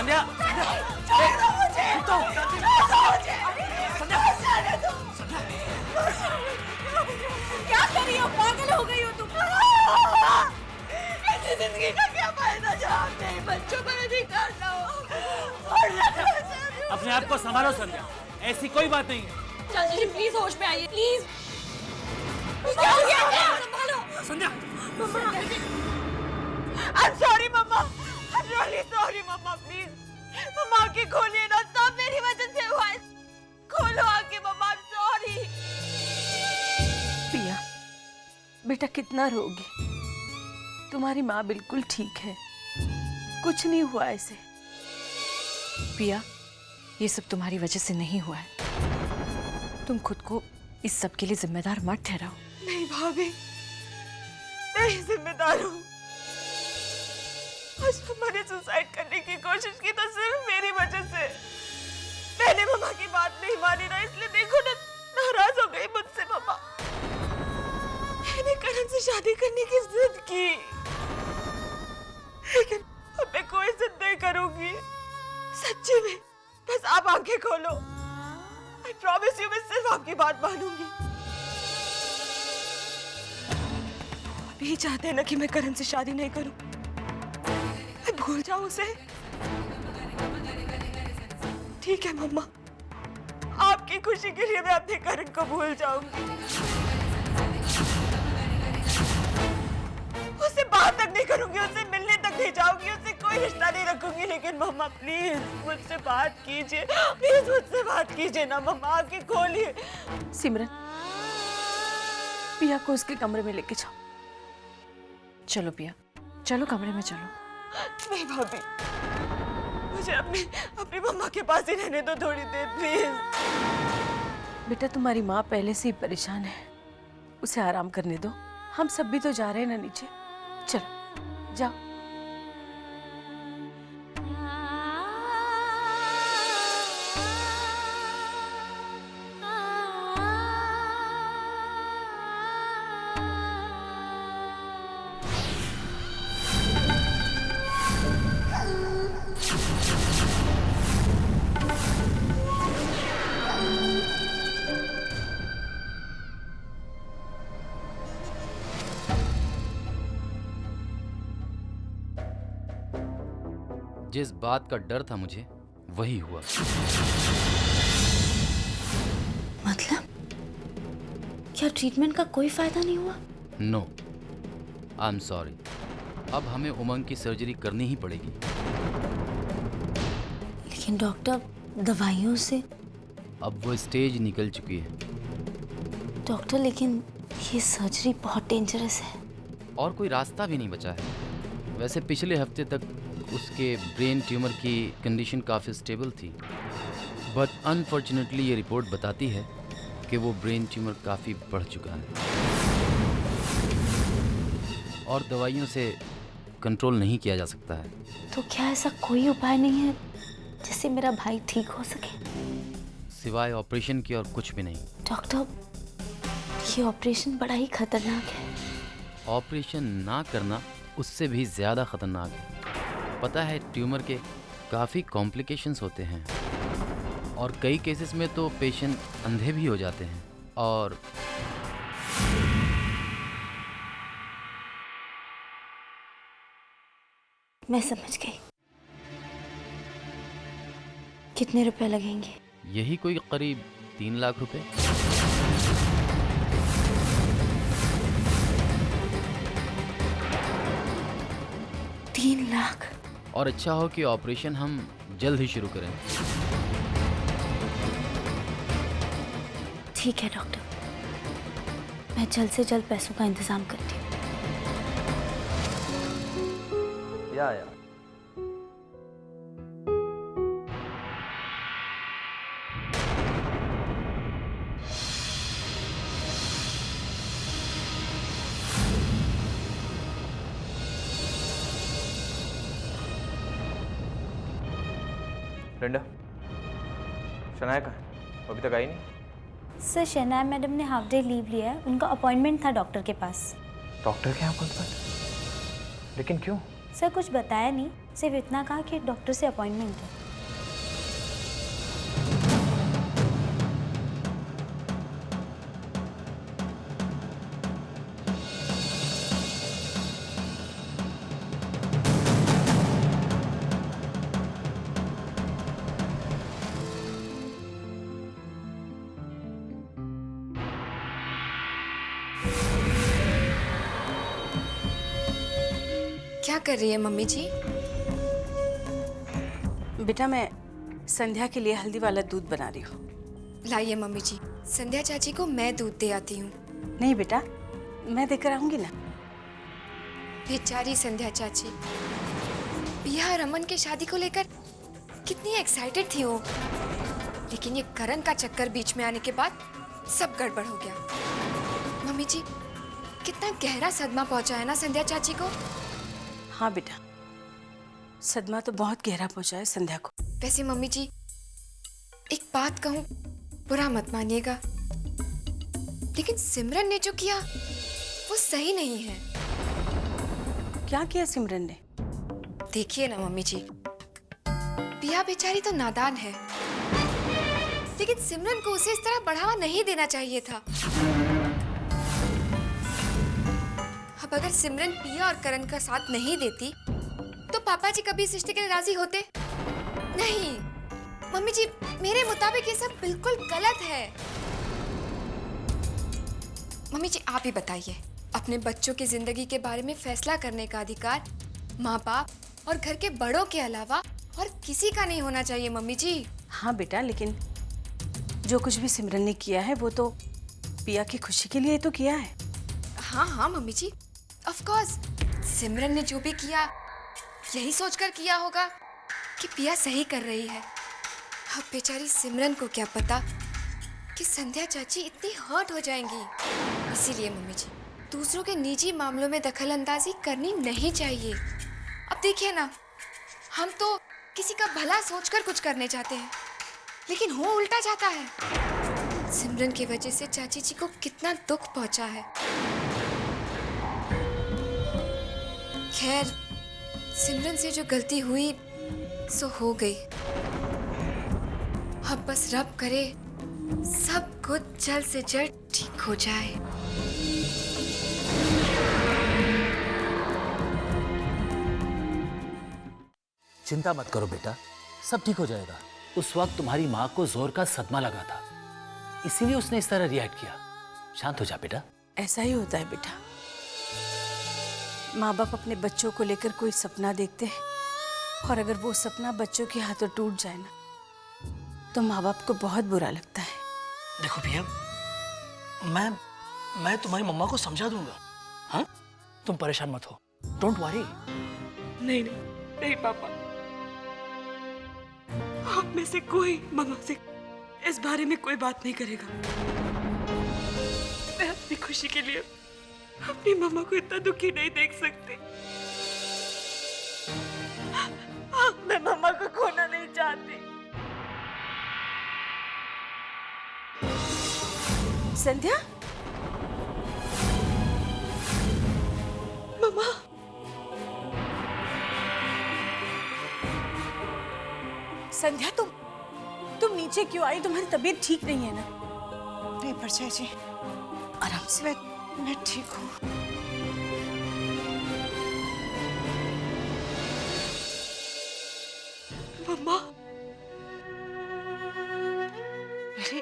संध्या, छोड़ दो मुझे, छोड़ दो मुझे। जाने दो। क्या कर रही हो? पागल हो गई हो तुम? ऐसी जिंदगी का क्या फायदा जब आप मेरे बच्चों को अधिकार ना हो? अपने आप को संभालो संध्या, ऐसी कोई बात नहीं है। चाची जी प्लीज होश में आइए, प्लीज। क्या हो गया? संभालो संध्या। I'm sorry mamma, I'm really sorry mamma, please। मम्मा आंखें खोलिए ना, सब मेरी वजह से हुआ है। खोलो आंखें मम्मा, I'm sorry। पिया, बेटा कितना रोगी? तुम्हारी माँ बिल्कुल ठीक है, कुछ नहीं हुआ ऐसे। पिया, ये सब तुम्हारी वजह से नहीं हुआ है। तुम खुद को इस सब के लिए जिम्मेदार मत ठहराओ। नहीं भाभी, मैं ही जिम्मेदार हूँ। आज मैंने सुसाइड करने की कोशिश की तो सिर्फ मेरी वजह से। मैंने मम्मा की बात नहीं मानी ना, इसलिए देखो ना, नाराज हो गई मुझसे मम्मा। मैंने करण से शादी करने की जिद की, लेकिन अब मैं कोई जिद नहीं करूंगी। सच्ची में, बस आप आंखें खोलो। I promise you, मैं सिर्फ आपकी बात मानूंगी। आप यही चाहते हैं ना कि मैं करण से शादी नहीं करूं? मैं भूल जाऊं उसे? ठीक है मम्मा, आपकी खुशी के लिए मैं अपने करण को भूल जाऊंगी। उससे बात तक नहीं करूंगी, उससे मिलने तक नहीं जाऊंगी, उससे कोई रिश्ता नहीं रखूंगी। लेकिन मम्मा प्लीज मुझसे बात कीजिए, प्लीज मुझसे बात कीजिए ना मम्मा, आंखें खोलिए। सिमरन, पिया को उसके कमरे में लेके जाओ। चलो पिया, चलो कमरे में चलो। नहीं भाभी, मुझे अपनी मम्मा के पास ही रहने दो थोड़ी देर प्लीज। बेटा तुम्हारी माँ पहले से ही परेशान है, उसे आराम करने दो। हम सब भी तो जा रहे हैं ना नीचे, चलो जाओ। जिस बात का डर था मुझे वही हुआ। मतलब क्या ट्रीटमेंट का कोई फायदा नहीं हुआ? No, I am sorry. अब हमें उमंग की सर्जरी करनी ही पड़ेगी। लेकिन डॉक्टर, दवाइयों से अब वो स्टेज निकल चुकी है। डॉक्टर, लेकिन ये सर्जरी बहुत डेंजरस है। और कोई रास्ता भी नहीं बचा है। वैसे पिछले हफ्ते तक उसके ब्रेन ट्यूमर की कंडीशन काफ़ी स्टेबल थी, बट अनफॉर्चुनेटली ये रिपोर्ट बताती है कि वो ब्रेन ट्यूमर काफ़ी बढ़ चुका है और दवाइयों से कंट्रोल नहीं किया जा सकता है। तो क्या ऐसा कोई उपाय नहीं है जिससे मेरा भाई ठीक हो सके? सिवाय ऑपरेशन के और कुछ भी नहीं। डॉक्टर, ये ऑपरेशन बड़ा ही खतरनाक है। ऑपरेशन ना करना उससे भी ज़्यादा खतरनाक है। पता है, ट्यूमर के काफ़ी कॉम्प्लिकेशंस होते हैं और कई केसेस में तो पेशेंट अंधे भी हो जाते हैं। और मैं समझ गई। कितने रुपए लगेंगे? यही कोई करीब 3 लाख रुपए। लाख? और अच्छा हो कि ऑपरेशन हम जल्द ही शुरू करें। ठीक है डॉक्टर, मैं जल्द से जल्द पैसों का इंतजाम करती हूँ। या लिंडा, शनाया कहाँ है? अभी तक आई नहीं। सर, शनाया मैडम ने हाफ डे लीव लिया है, उनका अपॉइंटमेंट था डॉक्टर के पास। डॉक्टर के यहाँ अपॉइंटमेंट? लेकिन क्यों? सर कुछ बताया नहीं, सिर्फ इतना कहा कि डॉक्टर से अपॉइंटमेंट है। क्या कर रही है मम्मी जी? बेटा मैं संध्या के लिए हल्दी वाला दूध बना रही हूँ। लाइए मम्मी जी, संध्या चाची को मैं दूध दे आती हूँ। नहीं बेटा, मैं देकर आऊंगी ना। बेचारी संध्या चाची, पिया और अमन के शादी को लेकर कितनी एक्साइटेड थी वो, लेकिन ये करण का चक्कर बीच में आने के बाद सब गड़बड़ हो गया। मम्मी जी, कितना गहरा सदमा पहुंचा है ना संध्या चाची को। हाँ बेटा, सदमा तो बहुत गहरा पहुंचा है संध्या को। वैसे मम्मी जी, एक बात कहूँ, बुरा मत मानिएगा, लेकिन सिमरन ने जो किया वो सही नहीं है। क्या किया सिमरन ने? देखिए ना मम्मी जी, पिया बेचारी तो नादान है, लेकिन सिमरन को उसे इस तरह बढ़ावा नहीं देना चाहिए था। अब अगर सिमरन पिया और करण का साथ नहीं देती तो पापा जी कभी इस रिश्ते के लिए राजी होते? नहीं मम्मी जी, मेरे मुताबिक ये सब बिल्कुल गलत है। मम्मी जी आप ही बताइए, अपने बच्चों की जिंदगी के बारे में फैसला करने का अधिकार माँ बाप और घर के बड़ों के अलावा और किसी का नहीं होना चाहिए मम्मी जी। हाँ बेटा, लेकिन जो कुछ भी सिमरन ने किया है वो तो पिया की खुशी के लिए तो किया है। हाँ हाँ मम्मी जी, ऑफ कोर्स सिमरन ने जो भी किया यही सोचकर किया होगा कि पिया सही कर रही है। अब बेचारी सिमरन को क्या पता कि संध्या चाची इतनी हर्ट हो जाएंगी। इसीलिए मम्मी जी, दूसरों के निजी मामलों में दखल अंदाजी करनी नहीं चाहिए। अब देखिए ना, हम तो किसी का भला सोचकर कुछ करने जाते हैं, लेकिन हो उल्टा जाता है। सिमरन की वजह से चाची जी को कितना दुख पहुंचा है। खैर, सिमरन से जो गलती हुई सो हो गई। अब बस रब करे सब कुछ जल्द से जल्द ठीक हो जाए। चिंता मत करो बेटा, सब ठीक हो जाएगा। उस वक्त तुम्हारी माँ को जोर का सदमा लगा था, इसीलिए उसने इस तरह रिएक्ट किया। शांत हो जा बेटा। ऐसा ही होता है बेटा, माँ बाप अपने बच्चों को लेकर कोई सपना देखते हैं और अगर वो सपना बच्चों के हाथों टूट जाए ना तो माँ बाप को बहुत बुरा लगता है। देखो भैया, मैं तुम्हारी मम्मा को समझा दूंगा। हाँ, तुम परेशान मत हो, डोंट वरी। नहीं नहीं नहीं पापा, आप में से कोई मम्मा से इस बारे में कोई बात नहीं करेगा। मैं अपनी खुशी के लिए अपनी मम्मा को इतना दुखी नहीं देख सकती। मैं मम्मा को खोना नहीं चाहती। संध्या, मम्मा, संध्या तुम नीचे क्यों आई? तुम्हारी तबीयत ठीक नहीं है ना? नहीं परछाई जी, आराम से। मैं ठीक हूँ। मम्मा, मेरी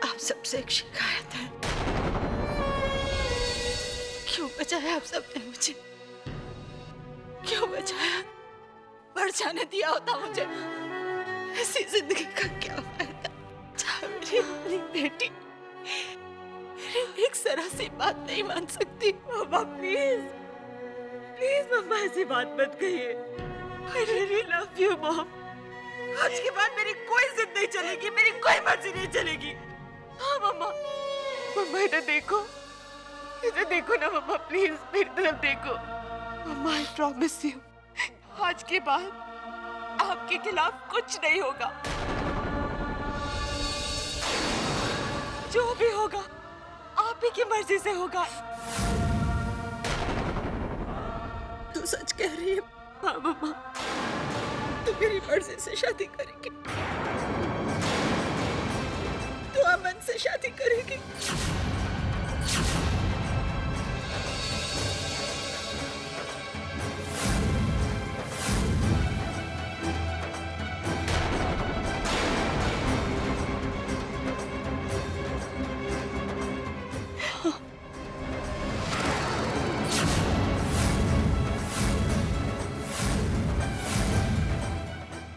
आप सबसे एक शिकायत है। क्यों बचाया आप सबने मुझे? क्यों बचाया? मर जाने दिया होता मुझे। ऐसी जिंदगी का क्या फायदा जहाँ मेरी अपनी बेटी मेरी एक जरा सी बात नहीं मान सकती। मम्मा प्लीज प्लीज मम्मा ऐसी बात मत कहिए। I really love you mom। आज के बाद मेरी कोई जिद नहीं चलेगी, मेरी कोई मर्जी नहीं चलेगी। हाँ मम्मा, मम्मा इधर देखो ना मम्मा, प्लीज मेरी तरफ देखो। मम्मा I promise you, आज के बाद आपके खिलाफ कुछ नहीं होगा। जो भी होगा आप ही की मर्जी से होगा। तू सच कह रही है हाँ मम्मा, तू मेरी मर्जी से शादी करेगी, तू अमन से शादी करेगी।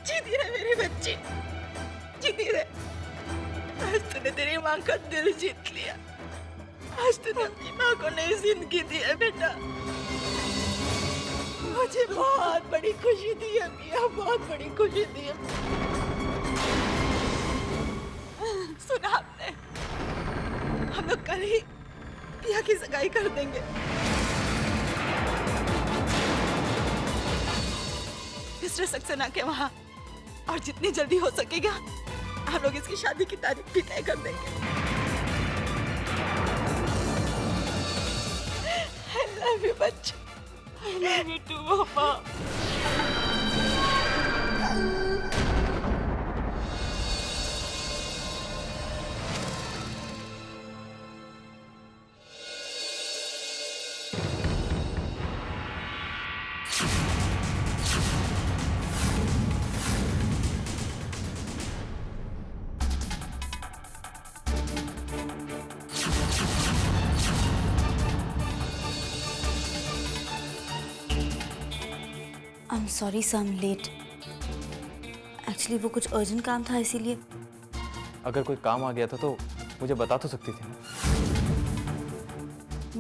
जीती रहे मेरी बच्ची, जीती रहे। आज तूने तेरी माँ का दिल जीत लिया। आज तूने अपनी माँ को नई जिंदगी दी है बेटा। मुझे बहुत बड़ी खुशी दी है पिया, बहुत बड़ी खुशी दी है। सुना आपने, हम लोग कल ही पिया की सगाई कर देंगे। मिस्टर सक्सेना के वहाँ, और जितनी जल्दी हो सकेगा हम लोग इसकी शादी की तारीख भी तय कर देंगे। I love you बच्चे, I love you too mamma. I'm sorry sir, I'm late. Actually वो कुछ अर्जेंट काम था इसीलिए। अगर कोई काम आ गया था तो मुझे बता तो सकती थी ना।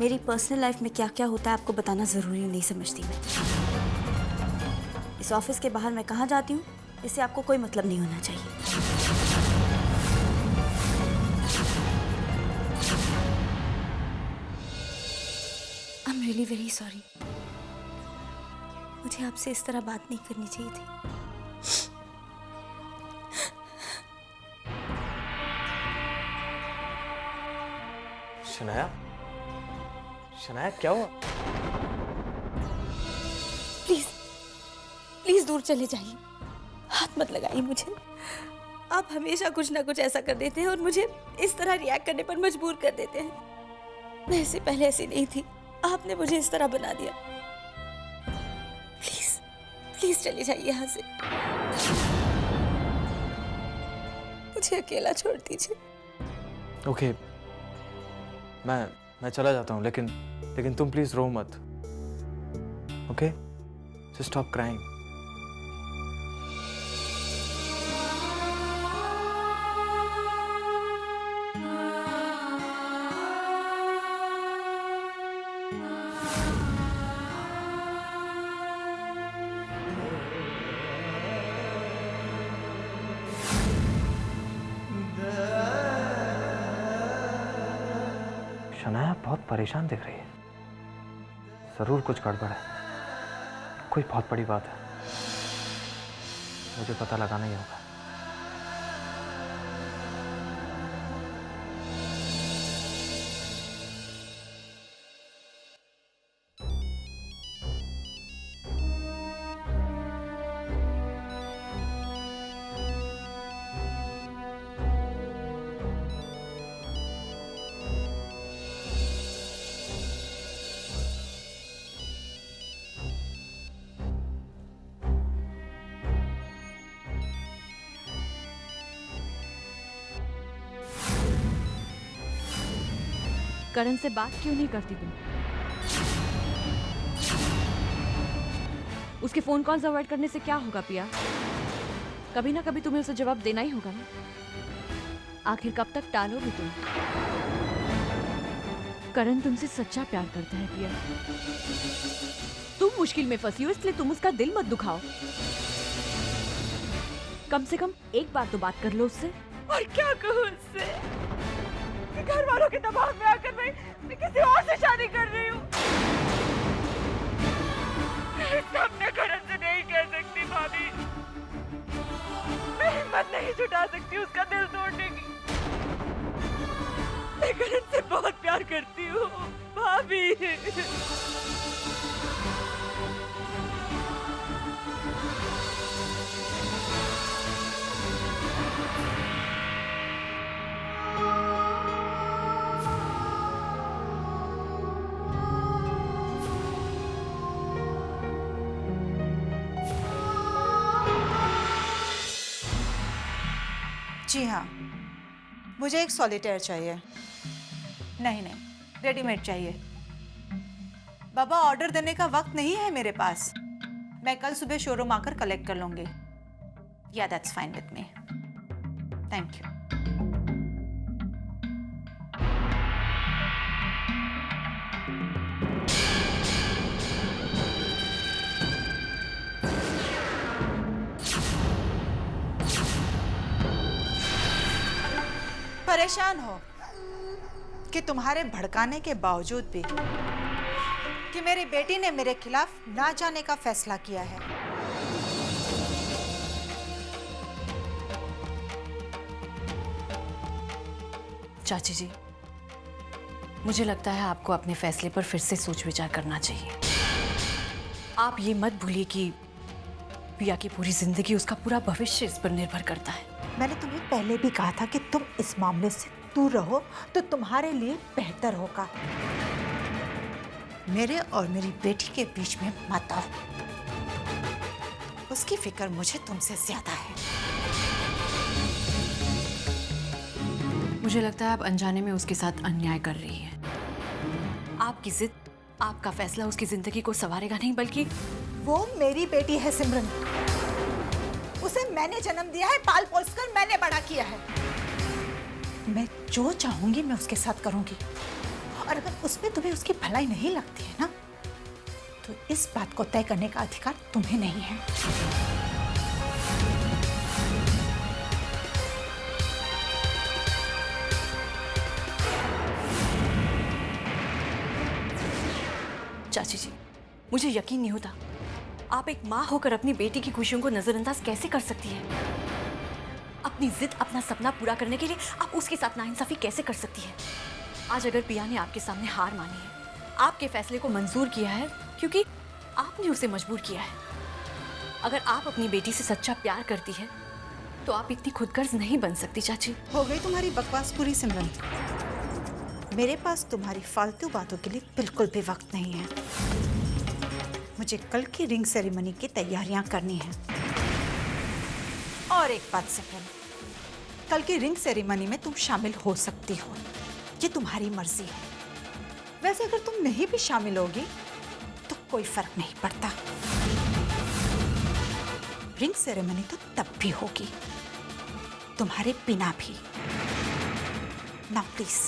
मेरी पर्सनल लाइफ में क्या क्या होता है आपको बताना ज़रूरी नहीं समझती मैं। इस ऑफिस के बाहर मैं कहाँ जाती हूँ इससे आपको कोई मतलब नहीं होना चाहिए। I'm really very sorry. मुझे आपसे इस तरह बात नहीं करनी चाहिए थी। शनाया, शनाया क्या हुआ? प्लीज प्लीज दूर चले जाइए, हाथ मत लगाइए मुझे। आप हमेशा कुछ ना कुछ ऐसा कर देते हैं और मुझे इस तरह रिएक्ट करने पर मजबूर कर देते हैं। मैं इससे पहले ऐसी नहीं थी, आपने मुझे इस तरह बना दिया। प्लीज प्लीज चले जाइए यहाँ से, मुझे अकेला छोड़ दीजिए। ओके, मैं चला जाता हूँ, लेकिन तुम प्लीज रो मत। Okay, just stop crying. Shanaya बहुत परेशान दिख रही है। जरूर कुछ गड़बड़ है, कोई बहुत बड़ी बात है। मुझे पता लगाना ही होगा। करण से बात क्यों नहीं करती तुम? उसके फोन कॉल्स अवॉइड करने से क्या होगा पिया? कभी ना कभी तुम्हें उसे जवाब देना ही होगा ना। आखिर कब तक टालोगे तुम? करण तुमसे सच्चा प्यार करता है पिया। तुम मुश्किल में फंसी हो इसलिए तुम उसका दिल मत दुखाओ। कम से कम एक बार तो बात कर लो उससे। और क्या कहूँ उससे? घर वालों के दबाव में आकर मैं किसी और से शादी कर रही हूँ। सामने करण से नहीं कह सकती भाभी। मैं हिम्मत नहीं जुटा सकती उसका दिल तोड़ने की। मैं करण से बहुत प्यार करती हूँ भाभी। जी हाँ, मुझे एक सॉलिटेयर चाहिए। नहीं नहीं, रेडीमेड चाहिए। बाबा, ऑर्डर देने का वक्त नहीं है मेरे पास। मैं कल सुबह शोरूम आकर कलेक्ट कर लूंगी। या that's fine with me. Thank you. परेशान हो कि तुम्हारे भड़काने के बावजूद भी कि मेरी बेटी ने मेरे खिलाफ ना जाने का फैसला किया है। चाची जी, मुझे लगता है आपको अपने फैसले पर फिर से सोच विचार करना चाहिए। आप ये मत भूलिए कि पिया की पूरी जिंदगी, उसका पूरा भविष्य इस पर निर्भर करता है। मैंने तुम्हें पहले भी कहा था कि तुम इस मामले से दूर रहो तो तुम्हारे लिए बेहतर होगा। मेरे और मेरी बेटी के बीच में मत आओ। उसकी फिक्र मुझे तुमसे ज्यादा है। मुझे लगता है आप अनजाने में उसके साथ अन्याय कर रही है। आपकी जिद, आपका फैसला उसकी जिंदगी को संवारेगा नहीं, बल्कि वो मेरी बेटी है सिमरन। उसे मैंने जन्म दिया है, पाल पोस कर मैंने बड़ा किया है। मैं जो चाहूंगी मैं उसके साथ करूंगी। और अगर उसमें तुम्हें उसकी भलाई नहीं लगती है ना, तो इस बात को तय करने का अधिकार तुम्हें नहीं है। चाची जी, मुझे यकीन नहीं होता आप एक माँ होकर अपनी बेटी की खुशियों को नजरअंदाज कैसे कर सकती है। अपनी जिद, अपना सपना पूरा करने के लिए आप उसके साथ नाइंसाफी कैसे कर सकती है। आज अगर पिया ने आपके सामने हार मानी है, आपके फैसले को मंजूर किया है क्योंकि आपने उसे मजबूर किया है। अगर आप अपनी बेटी से सच्चा प्यार करती है तो आप इतनी खुदगर्ज नहीं बन सकती। चाची, हो गई तुम्हारी बकवास पूरी सिमरन। मेरे पास तुम्हारी फालतू बातों के लिए बिल्कुल भी वक्त नहीं है। मुझे कल की रिंग सेरेमनी की तैयारियां करनी है। और एक बात सिमरन, कल की रिंग सेरेमनी में तुम शामिल हो सकती हो, ये तुम्हारी मर्जी है। वैसे अगर तुम नहीं भी शामिल होगी तो कोई फर्क नहीं पड़ता। रिंग सेरेमनी तो तब भी होगी, तुम्हारे बिना भी। Now please